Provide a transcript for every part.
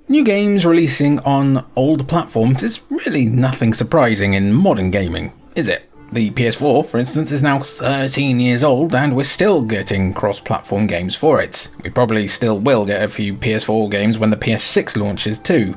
New games releasing on old platforms is really nothing surprising in modern gaming, is it? The PS4, for instance, is now 13 years old and we're still getting cross-platform games for it. We probably still will get a few PS4 games when the PS6 launches too.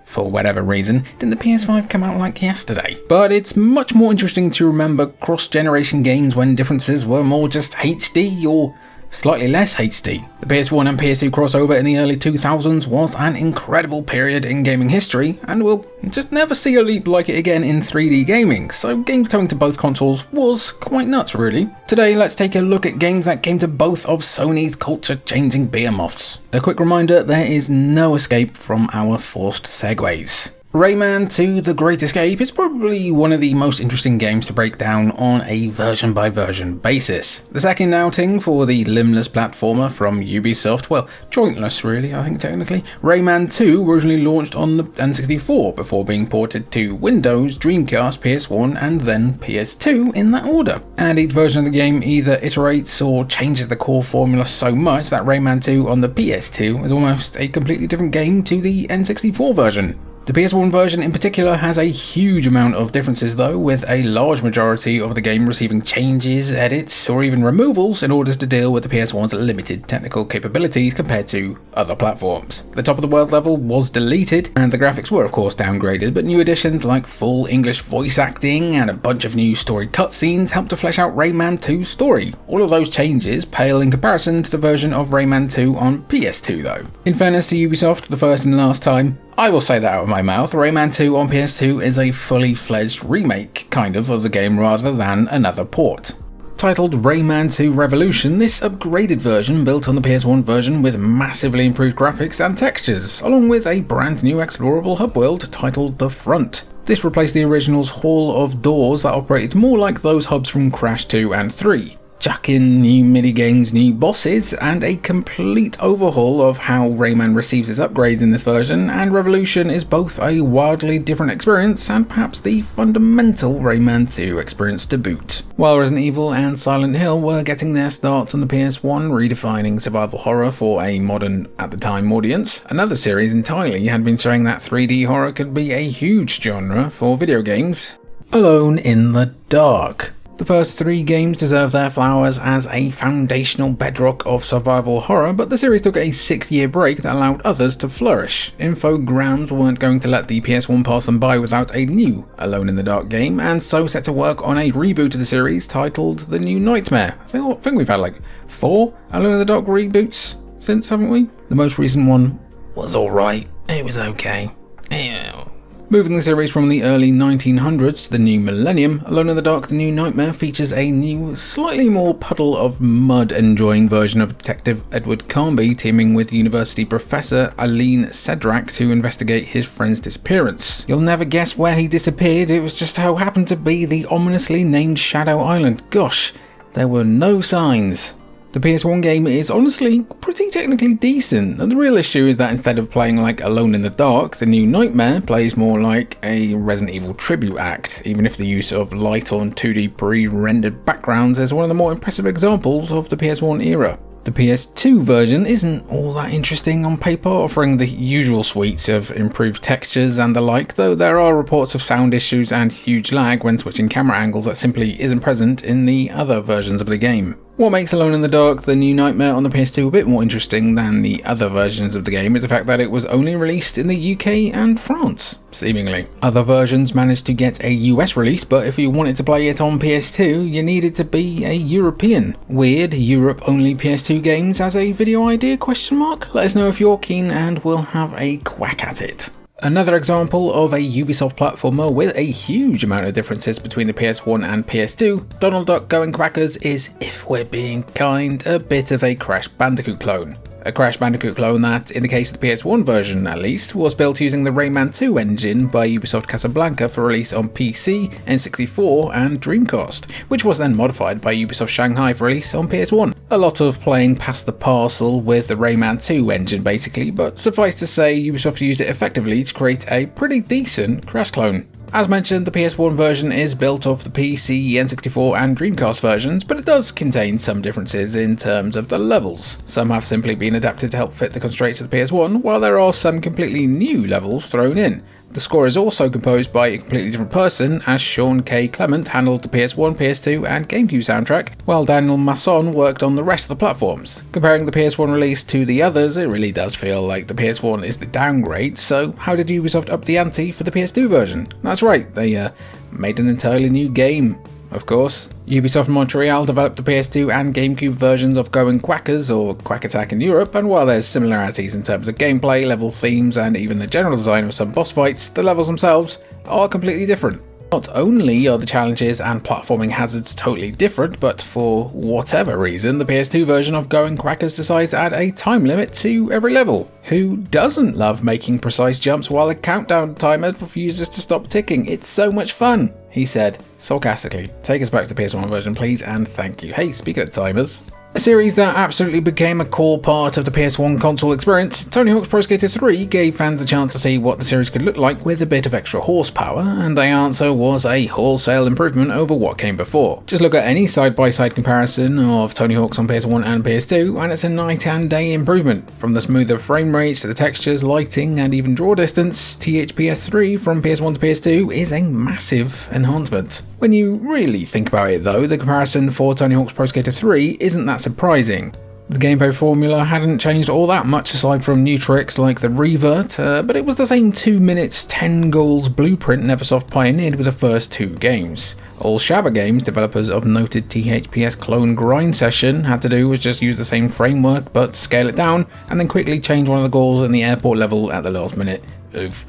For whatever reason, didn't the PS5 come out like yesterday? But it's much more interesting to remember cross-generation games when differences were more just HD or slightly less HD. The PS1 and PS2 crossover in the early 2000s was an incredible period in gaming history, and we'll just never see a leap like it again in 3D gaming, so games coming to both consoles was quite nuts really. Today let's take a look at games that came to both of Sony's culture-changing behemoths. A quick reminder, there is no escape from our forced segues. Rayman 2 The Great Escape is probably one of the most interesting games to break down on a version-by-version basis. The second outing for the limbless platformer from Ubisoft, well, jointless really, I think technically. Rayman 2 originally launched on the N64 before being ported to Windows, Dreamcast, PS1 and then PS2 in that order. And each version of the game either iterates or changes the core formula so much that Rayman 2 on the PS2 is almost a completely different game to the N64 version. The PS1 version in particular has a huge amount of differences though, with a large majority of the game receiving changes, edits, or even removals in order to deal with the PS1's limited technical capabilities compared to other platforms. The top of the world level was deleted, and the graphics were of course downgraded, but new additions like full English voice acting and a bunch of new story cutscenes helped to flesh out Rayman 2's story. All of those changes pale in comparison to the version of Rayman 2 on PS2 though. In fairness to Ubisoft, the first and last time, I will say that out of my mouth, Rayman 2 on PS2 is a fully fledged remake, kind of the game rather than another port. Titled Rayman 2 Revolution, this upgraded version built on the PS1 version with massively improved graphics and textures, along with a brand new explorable hub world titled The Front. This replaced the original's Hall of Doors that operated more like those hubs from Crash 2 and 3. Chuck in new minigames, new bosses, and a complete overhaul of how Rayman receives its upgrades in this version, and Revolution is both a wildly different experience and perhaps the fundamental Rayman 2 experience to boot. While Resident Evil and Silent Hill were getting their starts on the PS1, redefining survival horror for a modern, at the time, audience, another series entirely had been showing that 3D horror could be a huge genre for video games: Alone in the Dark. The first three games deserve their flowers as a foundational bedrock of survival horror, but the series took a 6-year break that allowed others to flourish. Infogrames weren't going to let the PS1 pass them by without a new Alone in the Dark game, and so set to work on a reboot of the series titled The New Nightmare. I think we've had like 4 Alone in the Dark reboots since, haven't we? The most recent one was alright. It was okay. Ew. Moving the series from the early 1900s to the new millennium, Alone in the Dark The New Nightmare features a new, slightly more puddle of mud enjoying version of Detective Edward Carnby teaming with university professor Aline Sedrak to investigate his friend's disappearance. You'll never guess where he disappeared, it was just how happened to be the ominously named Shadow Island. Gosh, there were no signs. The PS1 game is honestly pretty technically decent, and the real issue is that instead of playing like Alone in the Dark, The New Nightmare plays more like a Resident Evil tribute act, even if the use of light on 2D pre-rendered backgrounds is one of the more impressive examples of the PS1 era. The PS2 version isn't all that interesting on paper, offering the usual suites of improved textures and the like, though there are reports of sound issues and huge lag when switching camera angles that simply isn't present in the other versions of the game. What makes Alone in the Dark The New Nightmare on the PS2 a bit more interesting than the other versions of the game is the fact that it was only released in the UK and France, seemingly. Other versions managed to get a US release, but if you wanted to play it on PS2, you needed to be a European. Weird Europe-only PS2 games as a video idea? Let us know if you're keen and we'll have a quack at it. Another example of a Ubisoft platformer with a huge amount of differences between the PS1 and PS2, Donald Duck Going Quackers is, if we're being kind, a bit of a Crash Bandicoot clone. A Crash Bandicoot clone that, in the case of the PS1 version at least, was built using the Rayman 2 engine by Ubisoft Casablanca for release on PC, N64 and Dreamcast, which was then modified by Ubisoft Shanghai for release on PS1. A lot of playing past the parcel with the Rayman 2 engine basically, but suffice to say Ubisoft used it effectively to create a pretty decent Crash clone. As mentioned, the PS1 version is built off the PC, N64 and Dreamcast versions, but it does contain some differences in terms of the levels. Some have simply been adapted to help fit the constraints of the PS1, while there are some completely new levels thrown in. The score is also composed by a completely different person, as Sean K. Clement handled the PS1, PS2 and GameCube soundtrack, while Daniel Masson worked on the rest of the platforms. Comparing the PS1 release to the others, it really does feel like the PS1 is the downgrade, so how did Ubisoft up the ante for the PS2 version? That's right, they made an entirely new game, of course. Ubisoft Montreal developed the PS2 and GameCube versions of Going Quackers, or Quack Attack in Europe, and while there's similarities in terms of gameplay, level themes, and even the general design of some boss fights, the levels themselves are completely different. Not only are the challenges and platforming hazards totally different, but for whatever reason, the PS2 version of Going Quackers decides to add a time limit to every level. Who doesn't love making precise jumps while the countdown timer refuses to stop ticking? It's so much fun, he said, sarcastically. Take us back to the PS1 version, please, and thank you. Hey, speaking of timers. A series that absolutely became a core part of the PS1 console experience, Tony Hawk's Pro Skater 3 gave fans a chance to see what the series could look like with a bit of extra horsepower, and the answer was a wholesale improvement over what came before. Just look at any side-by-side comparison of Tony Hawk's on PS1 and PS2, and it's a night and day improvement. From the smoother frame rates to the textures, lighting, and even draw distance, THPS3 from PS1 to PS2 is a massive enhancement. When you really think about it though, the comparison for Tony Hawk's Pro Skater 3 isn't that surprising. The gameplay formula hadn't changed all that much aside from new tricks like the revert, but it was the same 2 minutes 10 goals blueprint Neversoft pioneered with the first two games. All Shabba Games, developers of noted THPS clone Grind Session, had to do was just use the same framework but scale it down and then quickly change one of the goals in the airport level at the last minute. Oof.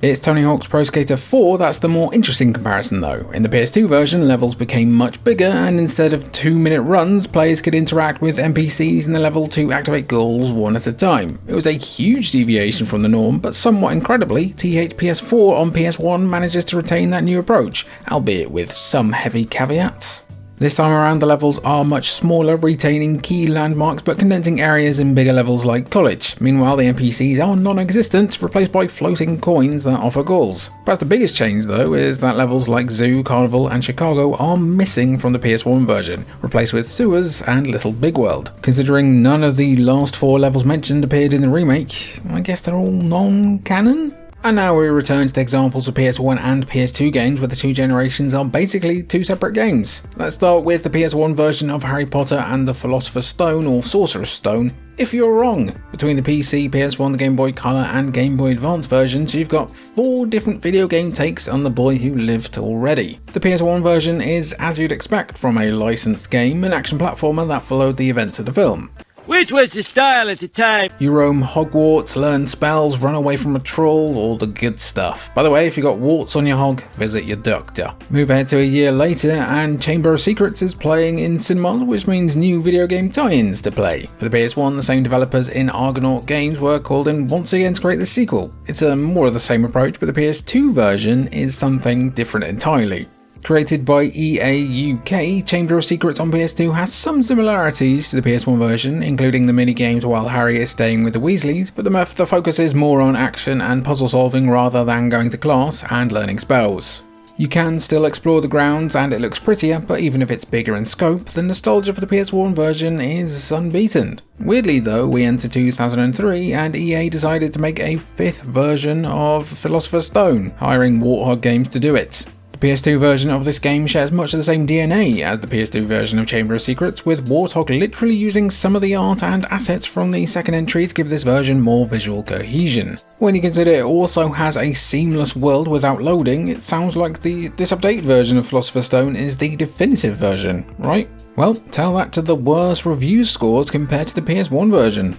It's Tony Hawk's Pro Skater 4 that's the more interesting comparison though. In the PS2 version, levels became much bigger, and instead of 2-minute runs, players could interact with NPCs in the level to activate goals one at a time. It was a huge deviation from the norm, but somewhat incredibly, THPS 4 on PS1 manages to retain that new approach, albeit with some heavy caveats. This time around, the levels are much smaller, retaining key landmarks but condensing areas in bigger levels like college. Meanwhile, the NPCs are non-existent, replaced by floating coins that offer goals. Perhaps the biggest change though is that levels like Zoo, Carnival and Chicago are missing from the PS1 version, replaced with Sewers and Little Big World. Considering none of the last 4 levels mentioned appeared in the remake, I guess they're all non-canon? And now we return to the examples of PS1 and PS2 games where the two generations are basically two separate games. Let's start with the PS1 version of Harry Potter and the Philosopher's Stone or Sorcerer's Stone. If you're wrong, between the PC, PS1, the Game Boy Color and Game Boy Advance versions, you've got 4 different video game takes on The Boy Who Lived Already. The PS1 version is, as you'd expect from a licensed game, an action platformer that followed the events of the film. Which was the style at the time? You roam Hogwarts, learn spells, run away from a troll, all the good stuff. By the way, if you got warts on your hog, visit your doctor. Move ahead to a year later and Chamber of Secrets is playing in cinemas, which means new video game tie-ins to play. For the PS1, the same developers in Argonaut Games were called in once again to create the sequel. It's a more of the same approach, but the PS2 version is something different entirely. Created by EA UK, Chamber of Secrets on PS2 has some similarities to the PS1 version, including the mini-games while Harry is staying with the Weasleys, but the focus is more on action and puzzle solving rather than going to class and learning spells. You can still explore the grounds and it looks prettier, but even if it's bigger in scope, the nostalgia for the PS1 version is unbeaten. Weirdly though, we enter 2003 and EA decided to make a 5th version of Philosopher's Stone, hiring Warthog Games to do it. The PS2 version of this game shares much of the same DNA as the PS2 version of Chamber of Secrets, with Warthog literally using some of the art and assets from the second entry to give this version more visual cohesion. When you consider it also has a seamless world without loading, it sounds like this updated version of Philosopher's Stone is the definitive version, right? Well, tell that to the worst review scores compared to the PS1 version.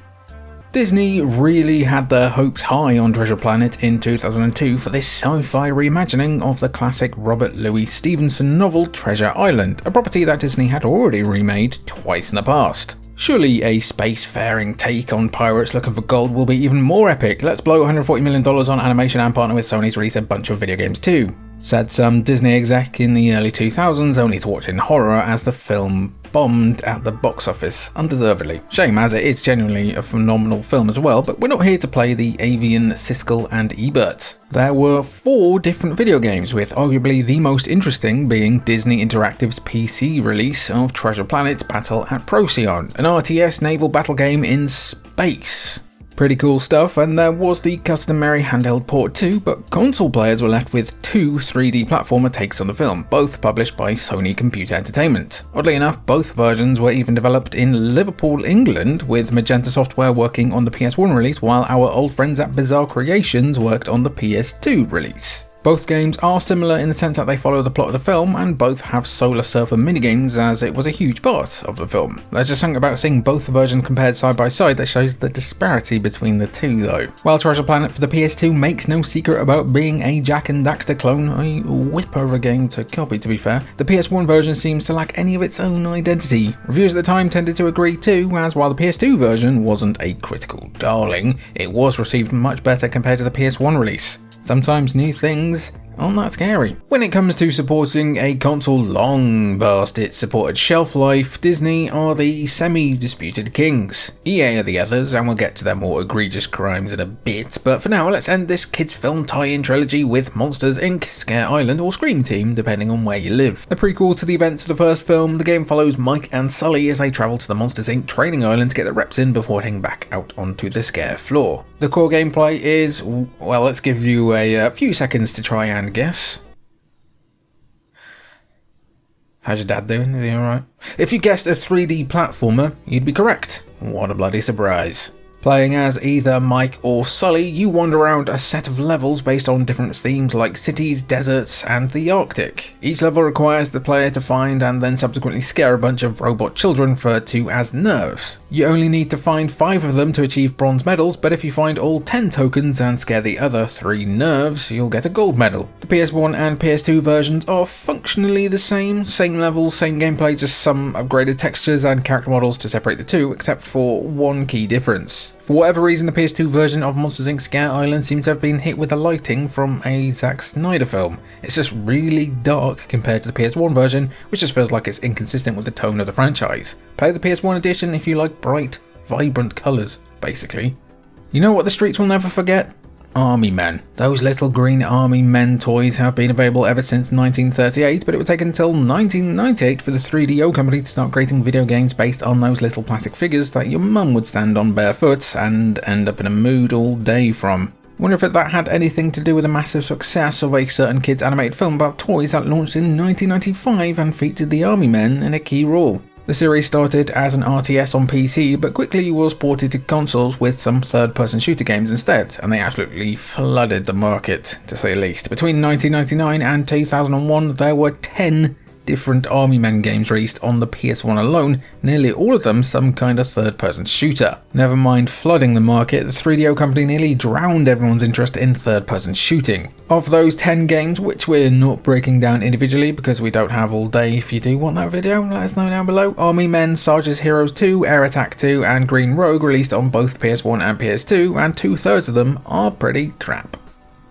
Disney really had their hopes high on Treasure Planet in 2002 for this sci-fi reimagining of the classic Robert Louis Stevenson novel Treasure Island, a property that Disney had already remade twice in the past. Surely a spacefaring take on pirates looking for gold will be even more epic. Let's blow $140 million on animation and partner with Sony to release a bunch of video games too, said some Disney exec in the early 2000s, only to watch in horror as the film bombed at the box office, undeservedly. Shame, as it is genuinely a phenomenal film as well, but we're not here to play the avian Siskel and Ebert. There were 4 different video games, with arguably the most interesting being Disney Interactive's PC release of Treasure Planet Battle at Procyon, an RTS naval battle game in space. Pretty cool stuff, and there was the customary handheld port too, but console players were left with 2 3D platformer takes on the film, both published by Sony Computer Entertainment. Oddly enough, both versions were even developed in Liverpool, England, with Magenta Software working on the PS1 release while our old friends at Bizarre Creations worked on the PS2 release. Both games are similar in the sense that they follow the plot of the film, and both have Solar Surfer minigames, as it was a huge part of the film. There's just something about seeing both versions compared side by side that shows the disparity between the two though. While Treasure Planet for the PS2 makes no secret about being a Jak and Daxter clone, a whip of a game to copy to be fair, the PS1 version seems to lack any of its own identity. Reviews at the time tended to agree too, as while the PS2 version wasn't a critical darling, it was received much better compared to the PS1 release. Sometimes new things aren't that scary. When it comes to supporting a console long past its supported shelf life, Disney are the semi-disputed kings. EA are the others, and we'll get to their more egregious crimes in a bit, but for now let's end this kids film tie-in trilogy with Monsters Inc, Scare Island or Scream Team, depending on where you live. A prequel to the events of the first film, the game follows Mike and Sully as they travel to the Monsters Inc training island to get their reps in before heading back out onto the Scare floor. The core gameplay is, well, let's give you a few seconds to try and guess. How's your dad doing? Is he alright? If you guessed a 3D platformer, you'd be correct. What a bloody surprise. Playing as either Mike or Sully, you wander around a set of levels based on different themes like cities, deserts, and the Arctic. Each level requires the player to find and then subsequently scare a bunch of robot children referred to as nerves. You only need to find 5 of them to achieve bronze medals, but if you find all 10 tokens and scare the other 3 nerves, you'll get a gold medal. The PS1 and PS2 versions are functionally the same levels, same gameplay, just some upgraded textures and character models to separate the two, except for one key difference. For whatever reason, the PS2 version of Monsters Inc. Scare Island seems to have been hit with the lighting from a Zack Snyder film. It's just really dark compared to the PS1 version, which just feels like it's inconsistent with the tone of the franchise. Play the PS1 edition if you like bright, vibrant colours, basically. You know what the streets will never forget? Army Men. Those little green Army Men toys have been available ever since 1938, but it would take until 1998 for the 3DO company to start creating video games based on those little plastic figures that your mum would stand on barefoot and end up in a mood all day from. Wonder if that had anything to do with the massive success of a certain kids animated film about toys that launched in 1995 and featured the Army Men in a key role. The series started as an RTS on PC, but quickly was ported to consoles with some third-person shooter games instead, and they absolutely flooded the market, to say the least. Between 1999 and 2001, there were 10 different Army Men games released on the PS1 alone, nearly all of them some kind of third-person shooter. Never mind flooding the market, the 3DO company nearly drowned everyone's interest in third-person shooting. Of those 10 games, which we're not breaking down individually because we don't have all day, if you do want that video, let us know down below. Army Men, Sarge's Heroes 2, Air Attack 2 and Green Rogue released on both PS1 and PS2, and 2/3 of them are pretty crap.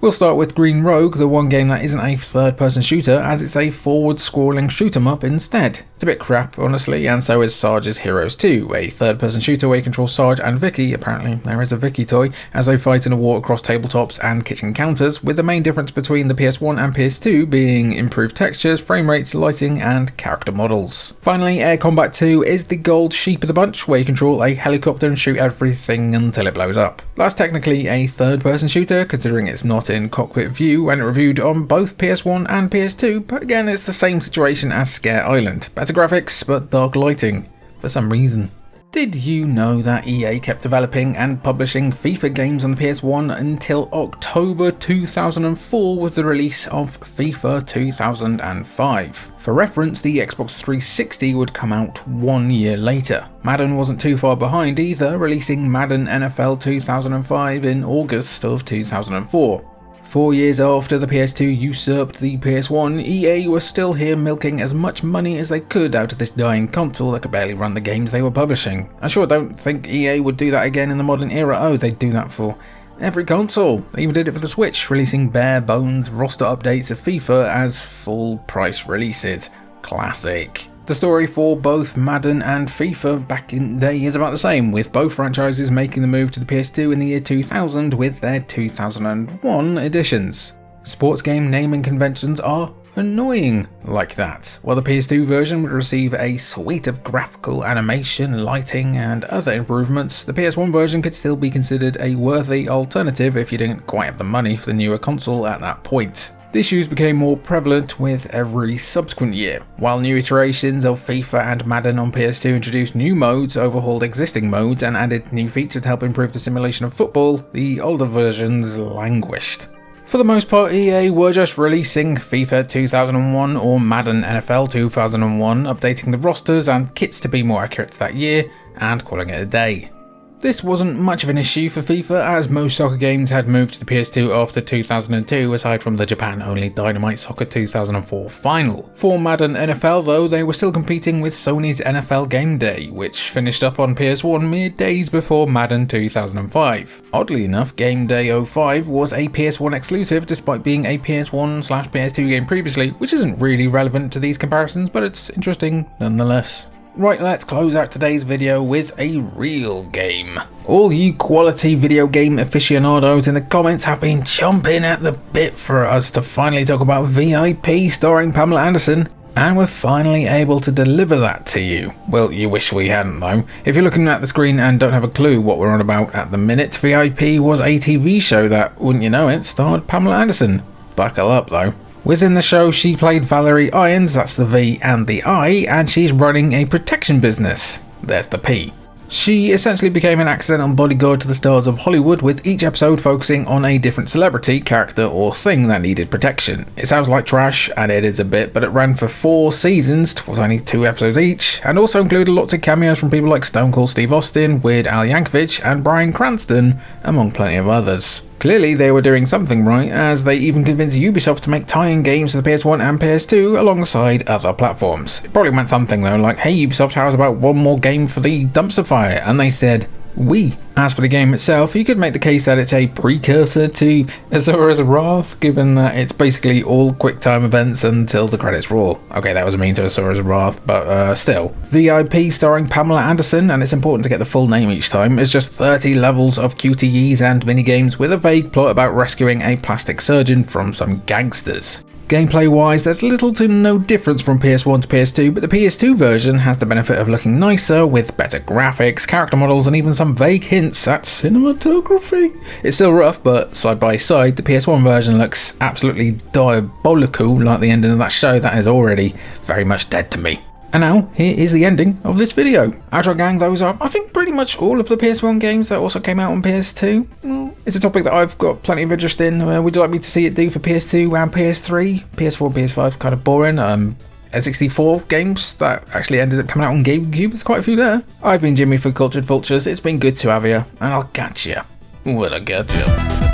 We'll start with Green Rogue, the one game that isn't a third-person shooter, as it's a forward-scrolling shoot-'em-up instead. It's a bit crap, honestly, and so is Sarge's Heroes 2, a third-person shooter where you control Sarge and Vicky, apparently there is a Vicky toy, as they fight in a war across tabletops and kitchen counters, with the main difference between the PS1 and PS2 being improved textures, frame rates, lighting, and character models. Finally, Air Combat 2 is the gold sheep of the bunch, where you control a helicopter and shoot everything until it blows up. That's technically a third-person shooter, considering it's not in cockpit view and reviewed on both PS1 and PS2, but again it's the same situation as Scare Island. Better graphics, but dark lighting, for some reason. Did you know that EA kept developing and publishing FIFA games on the PS1 until October 2004 with the release of FIFA 2005? For reference, the Xbox 360 would come out 1 year later. Madden wasn't too far behind either, releasing Madden NFL 2005 in August of 2004. 4 years after the PS2 usurped the PS1, EA was still here milking as much money as they could out of this dying console that could barely run the games they were publishing. I sure don't think EA would do that again in the modern era. Oh, they'd do that for every console. They even did it for the Switch, releasing bare bones roster updates of FIFA as full price releases. Classic. The story for both Madden and FIFA back in the day is about the same, with both franchises making the move to the PS2 in the year 2000 with their 2001 editions. Sports game naming conventions are annoying like that. While the PS2 version would receive a suite of graphical animation, lighting and other improvements, the PS1 version could still be considered a worthy alternative if you didn't quite have the money for the newer console at that point. The issues became more prevalent with every subsequent year. While new iterations of FIFA and Madden on PS2 introduced new modes, overhauled existing modes and added new features to help improve the simulation of football, the older versions languished. For the most part, EA were just releasing FIFA 2001 or Madden NFL 2001, updating the rosters and kits to be more accurate to that year, and calling it a day. This wasn't much of an issue for FIFA, as most soccer games had moved to the PS2 after 2002, aside from the Japan-only Dynamite Soccer 2004 final. For Madden NFL though, they were still competing with Sony's NFL Game Day, which finished up on PS1 mere days before Madden 2005. Oddly enough, Game Day 05 was a PS1 exclusive despite being a PS1/PS2 game previously, which isn't really relevant to these comparisons, but it's interesting nonetheless. Right, let's close out today's video with a real game. All you quality video game aficionados in the comments have been chomping at the bit for us to finally talk about VIP starring Pamela Anderson, and we're finally able to deliver that to you. Well, you wish we hadn't though. If you're looking at the screen and don't have a clue what we're on about at the minute, VIP was a TV show that, wouldn't you know it, starred Pamela Anderson. Buckle up though. Within the show, she played Valerie Irons, that's the V and the I, and she's running a protection business. There's the P. She essentially became an accidental bodyguard to the stars of Hollywood, with each episode focusing on a different celebrity, character or thing that needed protection. It sounds like trash, and it is a bit, but it ran for 4 seasons, with only 2 episodes each, and also included lots of cameos from people like Stone Cold Steve Austin, Weird Al Yankovic and Bryan Cranston, among plenty of others. Clearly they were doing something right, as they even convinced Ubisoft to make tie-in games for the PS1 and PS2 alongside other platforms. It probably meant something though, like, hey Ubisoft, how's about one more game for the dumpster fire? And they said, we. As for the game itself, you could make the case that it's a precursor to Asura's Wrath, given that it's basically all quick-time events until the credits roll. Okay, that was mean to Asura's Wrath, but still. VIP starring Pamela Anderson, and it's important to get the full name each time, is just 30 levels of QTEs and minigames with a vague plot about rescuing a plastic surgeon from some gangsters. Gameplay wise, there's little to no difference from PS1 to PS2, but the PS2 version has the benefit of looking nicer, with better graphics, character models and even some vague hints at cinematography. It's still rough, but side by side, the PS1 version looks absolutely diabolical, like the ending of that show that is already very much dead to me. And now, here is the ending of this video. Outro gang, those are, I think, pretty much all of the PS1 games that also came out on PS2. It's a topic that I've got plenty of interest in. Would you like me to see it do for PS2 and PS3? PS4 and PS5 kind of boring. N64 games that actually ended up coming out on GameCube, there's quite a few there. I've been Jimmy for Cultured Vultures, it's been good to have you, and I'll catch ya when I get ya.